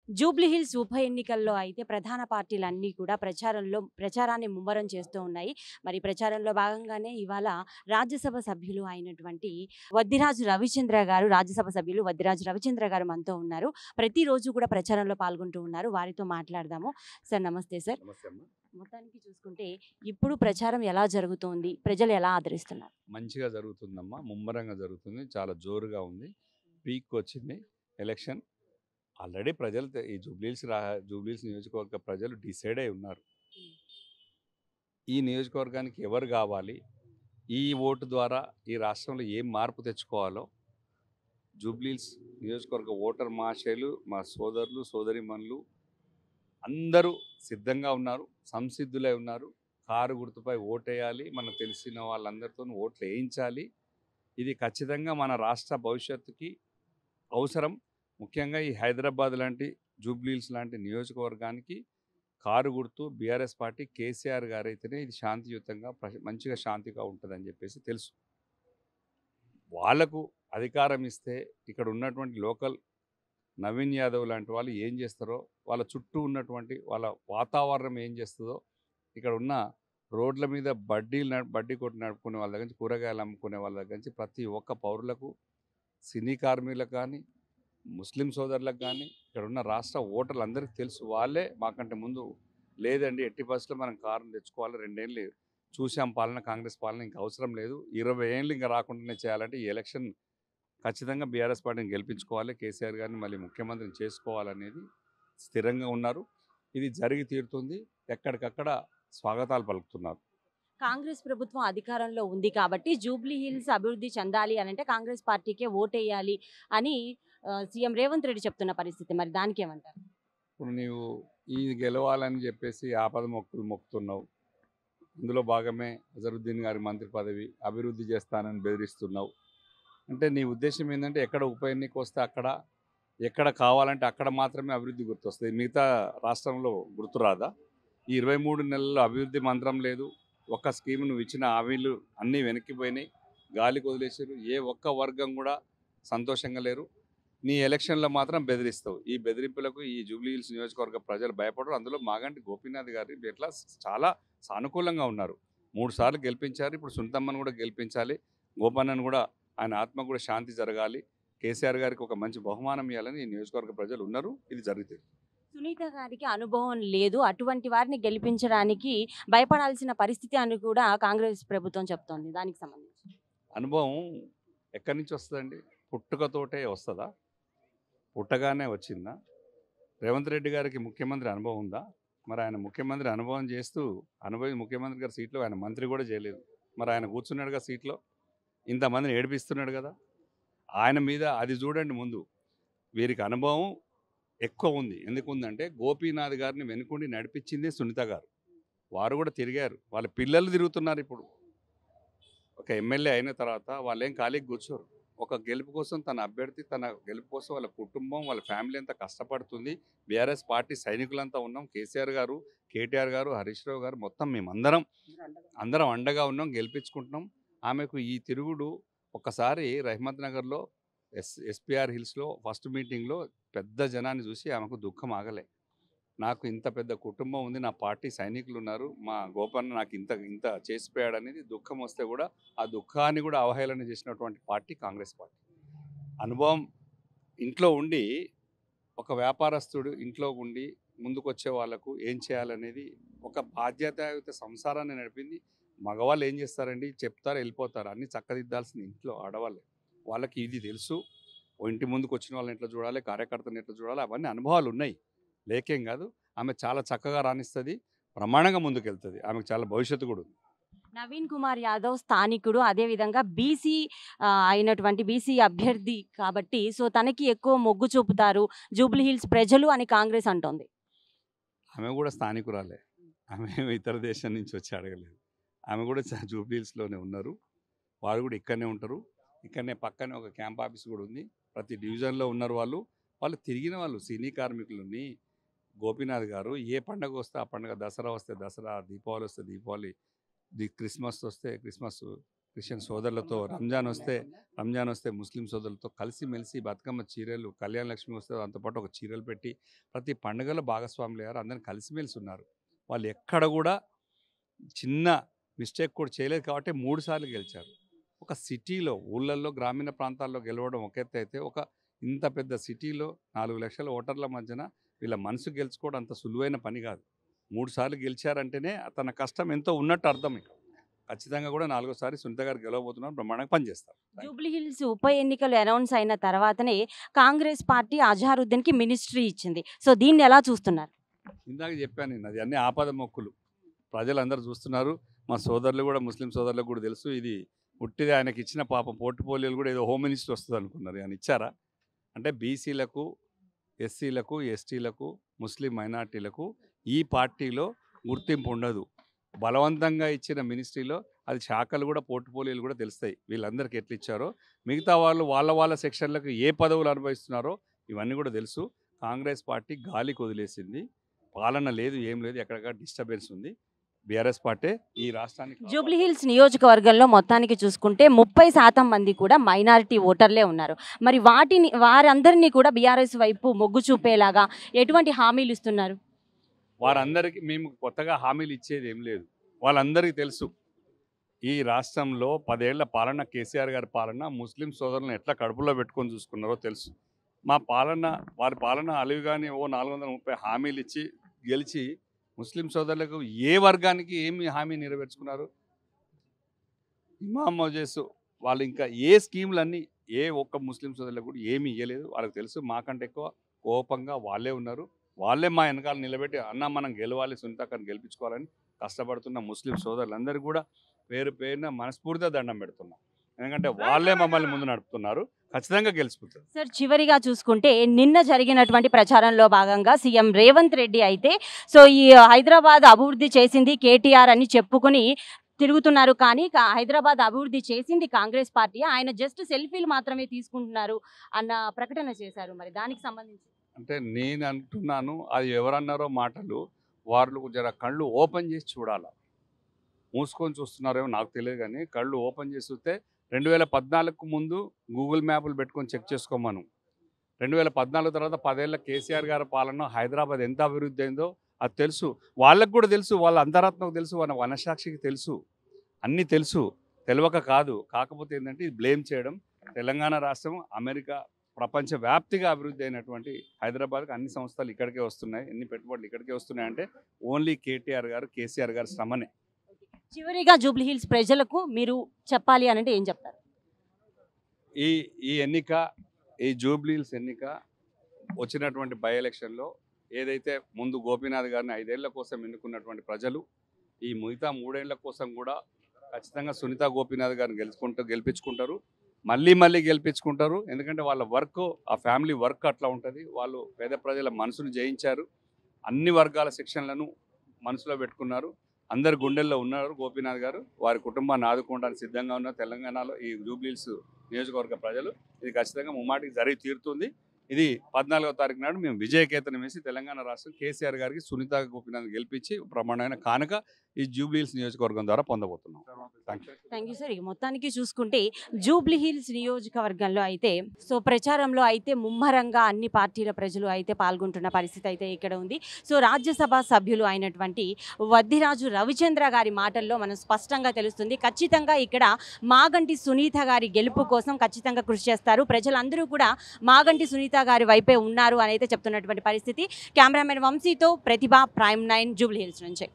జూబ్లీహిల్స్ ఉప ఎన్నికల్లో అయితే ప్రధాన పార్టీలన్నీ కూడా ప్రచారాన్ని ముమ్మరం చేస్తూ ఉన్నాయి. మరి ప్రచారంలో భాగంగానే ఇవాళ రాజ్యసభ సభ్యులు అయినటువంటి రాజ్యసభ సభ్యులు వద్దిరాజు రవిచంద్ర గారు మనతో ఉన్నారు. ప్రతిరోజు కూడా ప్రచారంలో పాల్గొంటూ ఉన్నారు. వారితో మాట్లాడదాము. సార్ నమస్తే సార్. నమస్తే అమ్మ. మొత్తానికి చూసుకుంటే ఇప్పుడు ప్రచారం ఎలా జరుగుతోంది? ప్రజలు ఎలా ఆదరిస్తున్నారు? మంచిగా జరుగుతుందమ్మా. ముమ్మరంగా జరుగుతుంది. చాలా జోరుగా ఉంది. పీక్‌కొచ్చింది ఎలక్షన్. ఆల్రెడీ ప్రజలు ఈ జూబ్లీహిల్స్ నియోజకవర్గ ప్రజలు డిసైడ్ అయి ఉన్నారు. ఈ నియోజకవర్గానికి ఎవరు కావాలి? ఈ ఓటు ద్వారా ఈ రాష్ట్రంలో ఏం మార్పు తెచ్చుకోవాలో జూబ్లీహిల్స్ నియోజకవర్గ ఓటర్ మహాశయులు, మా సోదరులు, సోదరీమణులు అందరూ సిద్ధంగా ఉన్నారు. సంసిద్ధులై ఉన్నారు. కారు గుర్తుపై ఓటేయాలి. మనకు తెలిసిన వాళ్ళందరితోని ఓట్లు వేయించాలి. ఇది ఖచ్చితంగా మన రాష్ట్ర భవిష్యత్తుకి అవసరం. ముఖ్యంగా ఈ హైదరాబాద్ లాంటి జూబ్లీహిల్స్ లాంటి నియోజకవర్గానికి కారు గుర్తు బీఆర్ఎస్ పార్టీ కేసీఆర్ గారైతేనే ఇది శాంతియుతంగా మంచిగా శాంతిగా ఉంటుందని చెప్పేసి తెలుసు. వాళ్లకు అధికారం ఇస్తే ఇక్కడ ఉన్నటువంటి లోకల్ నవీన్ యాదవ్ లాంటి వాళ్ళు ఏం చేస్తారో, వాళ్ళ చుట్టూ ఉన్నటువంటి వాళ్ళ వాతావరణం ఏం చేస్తుందో, ఇక్కడ ఉన్న రోడ్ల మీద బడ్డీ కొట్టి నడుపుకునే వాళ్ళ దగ్గర నుంచి, కూరగాయలు అమ్ముకునే వాళ్ళ దగ్గర నుంచి ప్రతి ఒక్క పౌరులకు, సినీ కార్మికులకు కానీ, ముస్లిం సోదరులకు కానీ, ఇక్కడ ఉన్న రాష్ట్ర ఓటర్లు అందరికీ తెలుసు. వాళ్ళే మాకంటే ముందు లేదండి ఎట్టి పరిస్థితుల్లో మనం కారుని తెచ్చుకోవాలి, 2 ఏళ్ళు చూసాం పాలన, కాంగ్రెస్ పాలన ఇంకా అవసరం లేదు, 20 ఏళ్ళు ఇంకా రాకుండానే చేయాలంటే ఈ ఎలక్షన్ ఖచ్చితంగా బీఆర్ఎస్ పార్టీని గెలిపించుకోవాలి, కేసీఆర్ గారిని మళ్ళీ ముఖ్యమంత్రిని చేసుకోవాలనేది స్థిరంగా ఉన్నారు. ఇది జరిగి తీరుతుంది. ఎక్కడికక్కడ స్వాగతాలు పలుకుతున్నారు. కాంగ్రెస్ ప్రభుత్వం అధికారంలో ఉంది కాబట్టి జూబ్లీహిల్స్ అభివృద్ధి చెందాలి అనంటే కాంగ్రెస్ పార్టీకే ఓటేయాలి అని సీఎం రేవంత్ రెడ్డి చెప్తున్న పరిస్థితి. మరి దానికేమంటారు? ఇప్పుడు నీవు ఈ గెలవాలని చెప్పేసి ఆపద మొక్కులు మొక్కుతున్నావు. ఇందులో భాగమే అజరుద్దీన్ గారి మంత్రి పదవి అభివృద్ధి చేస్తానని బెదిరిస్తున్నావు. అంటే నీ ఉద్దేశం ఏంటంటే ఎక్కడ ఉప ఎన్నిక వస్తే అక్కడ, ఎక్కడ కావాలంటే అక్కడ మాత్రమే అభివృద్ధి గుర్తొస్తుంది, మిగతా రాష్ట్రంలో గుర్తురాదా? ఈ 23 నెలల్లో అభివృద్ధి మంత్రం లేదు. ఒక్క స్కీమ్ నువ్వు ఇచ్చిన హామీలు అన్నీ వెనక్కిపోయినాయి, గాలికి వదిలేసారు. ఏ ఒక్క వర్గం కూడా సంతోషంగా లేరు. నీ ఎలక్షన్లో మాత్రం బెదిరిస్తావు. ఈ బెదిరింపులకు ఈ జూబ్లీహిల్స్ నియోజకవర్గ ప్రజలు భయపడరు. అందులో మాగంటి గోపీనాథ్ గారి ఎట్లా చాలా సానుకూలంగా ఉన్నారు. 3 సార్లు గెలిపించారు. ఇప్పుడు సునీతమ్మను కూడా గెలిపించాలి. గోపన్నను కూడా, ఆయన ఆత్మ కూడా శాంతి జరగాలి. కేసీఆర్ గారికి ఒక మంచి బహుమానం ఇవ్వాలని ఈ నియోజకవర్గ ప్రజలు ఉన్నారు. ఇది జరుగుతుంది. సునీత గారికి అనుభవం లేదు. అటువంటి వారిని గెలిపించడానికి భయపడాల్సిన పరిస్థితి అని కూడా కాంగ్రెస్ ప్రభుత్వం చెప్తోంది. దానికి సంబంధించి అనుభవం ఎక్కడి నుంచి వస్తుందండి? పుట్టుకతోటే వస్తుందా? పుట్టగానే వచ్చిందా? రేవంత్ రెడ్డి గారికి ముఖ్యమంత్రి అనుభవం ఉందా? మరి ఆయన ముఖ్యమంత్రి అనుభవం చేస్తూ ముఖ్యమంత్రి గారి సీట్లో ఆయన మంత్రి కూడా చేయలేదు. మరి ఆయన కూర్చున్నాడుగా సీట్లో, ఇంతమందిని ఏడిపిస్తున్నాడు కదా. ఆయన మీద అది చూడండి. ముందు వీరికి అనుభవం ఎక్కువ ఉంది. ఎందుకు ఉందంటే గోపీనాథ్ గారిని వెనుకుండి నడిపించింది సునీత గారు. వారు కూడా తిరిగారు. వాళ్ళ పిల్లలు తిరుగుతున్నారు. ఇప్పుడు ఒక ఎమ్మెల్యే అయిన తర్వాత వాళ్ళేం ఖాళీకి కూర్చోరు. ఒక గెలుపు కోసం తన అభ్యర్థి, తన గెలుపు కోసం వాళ్ళ కుటుంబం, వాళ్ళ ఫ్యామిలీ అంతా కష్టపడుతుంది. బీఆర్ఎస్ పార్టీ సైనికులంతా ఉన్నాం. కేసీఆర్ గారు, కేటీఆర్ గారు, హరీష్ రావు గారు, మొత్తం మేమందరం అండగా ఉన్నాం, గెలిపించుకుంటున్నాం. ఆమెకు ఈ తిరుగుడు ఒక్కసారి రహమత్ నగర్లో ఎస్పీఆర్ హిల్స్లో ఫస్ట్ మీటింగ్లో పెద్ద జనాన్ని చూసి ఆమెకు దుఃఖం ఆగలే. నాకు ఇంత పెద్ద కుటుంబం ఉంది, నా పార్టీ సైనికులు ఉన్నారు, మా గోపన్న నాకు ఇంత ఇంత చేసిపోయాడు అనేది దుఃఖం వస్తే కూడా ఆ దుఃఖాన్ని కూడా అవహేళన చేసినటువంటి పార్టీ కాంగ్రెస్ పార్టీ. అనుభవం ఇంట్లో ఉండి, ఒక వ్యాపారస్తుడు ఇంట్లో ఉండి ముందుకొచ్చే వాళ్ళకు ఏం చేయాలనేది, ఒక బాధ్యతాయుత సంసారాన్ని నడిపింది. మగవాళ్ళు ఏం చేస్తారండి? చెప్తారు, వెళ్ళిపోతారు. అన్నీ చక్కదిద్దాల్సింది ఇంట్లో ఆడవాళ్ళే. వాళ్ళకి ఇది తెలుసు. ఇంటి ముందుకు వచ్చిన వాళ్ళని ఎట్లా చూడాలి, కార్యకర్తను ఎట్లా చూడాలి, అవన్నీ అనుభవాలు ఉన్నాయి. లేకేం కాదు. ఆమె చాలా చక్కగా రాణిస్తుంది, ప్రమాణంగా ముందుకెళ్తుంది. ఆమెకు చాలా భవిష్యత్తు కూడా ఉంది. నవీన్ కుమార్ యాదవ్ స్థానికుడు, అదేవిధంగా బీసీ అయినటువంటి బీసీ అభ్యర్థి కాబట్టి సో తనకి ఎక్కువ మొగ్గు చూపుతారు జూబ్లీహిల్స్ ప్రజలు అని కాంగ్రెస్ అంటోంది. ఆమె కూడా స్థానికురాలే. ఆమె ఇతర దేశం నుంచి వచ్చి అడగలేదు. ఆమె కూడా జూబ్లీహిల్స్లోనే ఉన్నారు. వారు కూడా ఇక్కడనే ఉంటారు. ఇక్కడనే పక్కనే ఒక క్యాంప్ ఆఫీస్ కూడా ఉంది. ప్రతి డివిజన్లో ఉన్నారు వాళ్ళు. వాళ్ళు తిరిగిన వాళ్ళు సినీ కార్మికులని. గోపీనాథ్ గారు ఏ పండగ వస్తే ఆ పండగ, దసరా వస్తే దసరా, దీపావళి వస్తే దీపావళి, క్రిస్మస్ వస్తే క్రిస్మస్, క్రిస్టియన్ సోదరులతో, రంజాన్ వస్తే ముస్లిం సోదరులతో కలిసిమెలిసి బతుకమ్మ చీరలు, కళ్యాణ లక్ష్మి వస్తే దాంతో పాటు ఒక చీరలు పెట్టి ప్రతి పండుగలో భాగస్వాములు అయ్యారు. అందరిని కలిసిమెలిసి ఉన్నారు. వాళ్ళు ఎక్కడ కూడా చిన్న మిస్టేక్ కూడా చేయలేదు కాబట్టి 3 సార్లు గెలిచారు. ఒక సిటీలో, ఊళ్ళల్లో, గ్రామీణ ప్రాంతాల్లో గెలవడం ఒక ఎత్తు అయితే, ఒక ఇంత పెద్ద సిటీలో 4 లక్షల ఓటర్ల మధ్యన వీళ్ళ మనసు గెలుచుకోవడం అంత సులువైన పని కాదు. 3 సార్లు గెలిచారంటేనే తన కష్టం ఎంతో ఉన్నట్టు అర్థం. ఖచ్చితంగా కూడా 4వ సారి సునీత గారు గెలవబోతున్నారు. బ్రహ్మాండంగా పనిచేస్తారు. జూబ్లీ హిల్స్ ఉప ఎన్నికలు అనౌన్స్ అయిన తర్వాతనే కాంగ్రెస్ పార్టీ అజారుద్దీన్కి మినిస్ట్రీ ఇచ్చింది. సో దీన్ని ఎలా చూస్తున్నారు? ఇందాక చెప్పాను నేను, అది అన్ని ఆపద మొక్కులు. ప్రజలందరూ చూస్తున్నారు. మా సోదరులు కూడా, ముస్లిం సోదరులకు కూడా తెలుసు. ఇది ఉట్టిది ఆయనకి ఇచ్చిన పాపం పోర్ట్ఫోలియోలు కూడా ఏదో హోమ్ మినిస్టర్ వస్తుంది అనుకున్నారు. ఆయన ఇచ్చారా? అంటే బీసీలకు, ఎస్సీలకు, ఎస్టీలకు, ముస్లిం మైనార్టీలకు ఈ పార్టీలో గుర్తింపు ఉండదు. బలవంతంగా ఇచ్చిన మినిస్ట్రీలో అది శాఖలు కూడా, పోర్ట్ఫోలియోలు కూడా తెలుస్తాయి వీళ్ళందరికీ ఎట్లా ఇచ్చారో. మిగతా వాళ్ళు వాళ్ళ సెక్షన్లకు ఏ పదవులు అనుభవిస్తున్నారో ఇవన్నీ కూడా తెలుసు. కాంగ్రెస్ పార్టీ గాలికి వదిలేసింది. పాలన లేదు, ఏం లేదు, ఎక్కడెక్కడ డిస్టర్బెన్స్ ఉంది. బీఆర్ఎస్ పార్టీ ఈ రాష్ట్రానికి. జూబ్లీ హిల్స్ నియోజకవర్గంలో మొత్తానికి చూసుకుంటే 30% మంది కూడా మైనారిటీ ఓటర్లే ఉన్నారు. మరి వారందరినీ కూడా బీఆర్ఎస్ వైపు మొగ్గు చూపేలాగా ఎటువంటి హామీలు ఇస్తున్నారు? వారందరికీ మేము కొత్తగా హామీలు ఇచ్చేది ఏం లేదు. వాళ్ళందరికీ తెలుసు ఈ రాష్ట్రంలో 10 ఏళ్ల పాలన, కేసీఆర్ గారి పాలన ముస్లిం సోదరులను ఎట్లా కడుపులో పెట్టుకొని చూసుకున్నారో తెలుసు. వారి పాలన అలివిగానే 430 హామీలు ఇచ్చి గెలిచి ముస్లిం సోదరులకు ఏ వర్గానికి ఏమి హామీ నెరవేర్చుకున్నారు? ఇమాం మోజేస్ వాళ్ళు ఇంకా ఏ స్కీములన్నీ ఏ ఒక్క ముస్లిం సోదరులకు కూడా ఏమీ ఇవ్వలేదు. వాళ్ళకి తెలుసు. మాకంటే ఎక్కువ కోపంగా వాళ్ళే ఉన్నారు. వాళ్ళే మా వెనకాల నిలబెట్టి అన్న మనం గెలవాలి, సునీతక్కని గెలిపించుకోవాలని కష్టపడుతున్న ముస్లిం సోదరులందరూ కూడా పేరున మనస్ఫూర్తిగా దండం పెడుతున్నాం. ఎందుకంటే వాళ్ళే మమ్మల్ని ముందు నడుపుతున్నారు. ఖచ్చితంగా గెలిచిపోతారు. సార్, చివరిగా చూసుకుంటే నిన్న జరిగినటువంటి ప్రచారంలో భాగంగా సీఎం రేవంత్ రెడ్డి అయితే సో ఈ హైదరాబాద్ అభివృద్ధి చేసింది కేటీఆర్ అని చెప్పుకుని తిరుగుతున్నారు. కానీ హైదరాబాద్ అభివృద్ధి చేసింది కాంగ్రెస్ పార్టీ, ఆయన జస్ట్ సెల్ఫీలు మాత్రమే తీసుకుంటున్నారు అన్న ప్రకటన చేశారు. మరి దానికి సంబంధించి అంటే నేను అంటున్నాను, అది ఎవరన్నారో మాటలు, వాళ్ళు జర కళ్ళు ఓపెన్ చేసి చూడాలి. మూసుకొని చూస్తున్నారేమో నాకు తెలియదు, కానీ కళ్ళు ఓపెన్ చేసి చూస్తే 2014కు ముందు గూగుల్ మ్యాప్లు పెట్టుకొని చెక్ చేసుకోమను. 2014 తర్వాత 10 ఏళ్ళ కేసీఆర్ గారి పాలన హైదరాబాద్ ఎంత అభివృద్ధి అయిందో అది తెలుసు. వాళ్ళకు కూడా తెలుసు, వాళ్ళ అంతరాత్మకు తెలుసు, వాళ్ళ వనసాక్షికి తెలుసు, అన్నీ తెలుసు. తెలియక కాదు. కాకపోతే ఏంటంటే ఇది బ్లేమ్ చేయడం. తెలంగాణ రాష్ట్రం అమెరికా ప్రపంచవ్యాప్తిగా అభివృద్ధి అయినటువంటి హైదరాబాద్కి అన్ని సంస్థలు ఇక్కడికే వస్తున్నాయి, ఎన్ని పెట్టుబడులు ఇక్కడికే వస్తున్నాయి అంటే ఓన్లీ కేటీఆర్ గారు, కేసీఆర్ గారు శ్రమనే. చివరిగా జూబ్లీ హిల్స్ ప్రజలకు మీరు చెప్పాలి అని అంటే ఏం చెప్తారు? ఈ ఎన్నిక, ఈ జూబ్లీ హిల్స్ ఎన్నిక వచ్చినటువంటి బై ఎలక్షన్లో ఏదైతే ముందు గోపీనాథ్ గారిని 5 ఏళ్ల కోసం ఎన్నుకున్నటువంటి ప్రజలు ఈ మిగతా 3 ఏళ్ల కోసం కూడా ఖచ్చితంగా సునీత గోపీనాథ్ గారిని గెలిపించుకుంటారు. మళ్ళీ గెలిపించుకుంటారు. ఎందుకంటే వాళ్ళ వర్క్, ఆ ఫ్యామిలీ వర్క్ అట్లా ఉంటుంది. వాళ్ళు పేద ప్రజల మనసును జయించారు. అన్ని వర్గాల సెక్షన్లను మనసులో పెట్టుకున్నారు. అందరు గుండెల్లో ఉన్నారు గోపీనాథ్ గారు. వారి కుటుంబాన్ని ఆదుకోవడానికి సిద్ధంగా ఉన్న తెలంగాణలో ఈ జూబ్లీ హిల్స్ నియోజకవర్గ ప్రజలు ఇది ఖచ్చితంగా ముమ్మాటికి జరిగి తీరుతుంది. ఇది 14వ తారీఖు నాడు మేము విజయకేతనం వేసి తెలంగాణ రాష్ట్రం కేసీఆర్ గారికి సునీత గోపీనాథ్ గెలిపించి ప్రమాణమైన కానుక ఈ జూబ్లీ హిల్స్ నియోజకవర్గం ద్వారా పొందబోతున్నాం. Thank you sir. మొత్తానికి చూసుకుంటే జూబ్లీ హిల్స్ నియోజకవర్గంలో అయితే సో ప్రచారంలో అయితే ముమ్మరంగా అన్ని పార్టీల ప్రజలు అయితే పాల్గొంటున్న పరిస్థితి అయితే ఇక్కడ ఉంది. సో రాజ్యసభ సభ్యులు అయినటువంటి వద్దిరాజు రవిచంద్ర గారి మాటల్లో మనం స్పష్టంగా తెలుస్తుంది. ఖచ్చితంగా ఇక్కడ మాగంటి సునీత గారి గెలుపు కోసం ఖచ్చితంగా కృషి చేస్తారు. ప్రజలందరూ కూడా మాగంటి సునీత గారి వైపే ఉన్నారు అని అయితే చెప్తున్నటువంటి పరిస్థితి. కెమెరామెన్ వంశీతో ప్రతిభ, ప్రైమ్ 9 జూబ్లీ హిల్స్ నుంచి.